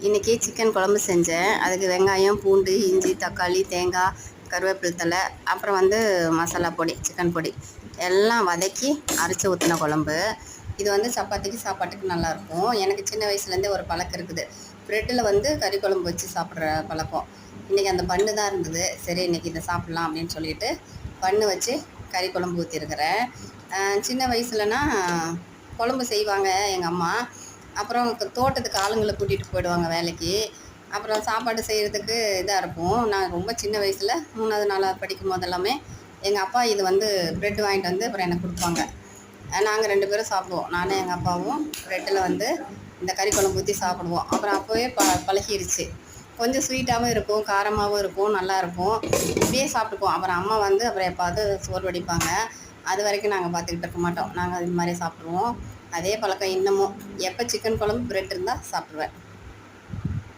இன்றைக்கி சிக்கன் குழம்பு செஞ்சேன். அதுக்கு வெங்காயம், பூண்டு, இஞ்சி, தக்காளி, தேங்காய், கருவேப்பிலை தழை, அப்புறம் மசாலா பொடி, சிக்கன் பொடி எல்லாம் வதக்கி அரைச்சி ஊற்றின குழம்பு. இது சப்பாத்திக்கு சாப்பாட்டுக்கு நல்லாயிருக்கும். எனக்கு சின்ன வயசுலேருந்தே ஒரு பழக்கம் இருக்குது. ப்ரெட்டில் கறி குழம்பு வச்சு சாப்பிட்ற பழக்கம். இன்றைக்கி அந்த பண்ணு தான் இருந்தது. சரி இன்றைக்கி இதை சாப்பிட்லாம் அப்படின்னு சொல்லிட்டு பண்ணு வச்சு கறி குழம்பு ஊற்றிருக்கிறேன். சின்ன வயசுலனா குழம்பு செய்வாங்க எங்கள் அம்மா. அப்புறம் தோட்டத்துக்கு ஆளுங்களை கூட்டிகிட்டு போயிடுவாங்க வேலைக்கு. அப்புறம் சாப்பாடு செய்கிறதுக்கு இதாக இருக்கும். நான் ரொம்ப சின்ன வயசில் 3வது 4வது படிக்கும் போதெல்லாமே எங்கள் அப்பா இது ப்ரெட் வாங்கிட்டு அப்புறம் எனக்கு கொடுப்பாங்க. நாங்கள் 2 பேரும் சாப்பிடுவோம். நானும் எங்கள் அப்பாவும் ப்ரெட்டில் இந்த கறி குழம்பு ஊற்றி சாப்பிடுவோம். அப்புறம் அப்போவே பழகிருச்சு. கொஞ்சம் ஸ்வீட்டாகவும் இருக்கும், காரமாகவும் இருக்கும், நல்லாயிருக்கும். இப்படியே சாப்பிட்டுக்குவோம். அப்புறம் அம்மா அப்புறம் எப்பாவது சோறு வடிப்பாங்க. அது வரைக்கும் நாங்கள் பார்த்துக்கிட்டு இருக்க மாட்டோம். நாங்கள் இது மாதிரி சாப்பிடுவோம். அதே பழக்கம் இன்னமும். எப்போ சிக்கன் குழம்பு ப்ரெட் இருந்தால் சாப்பிடுவேன்.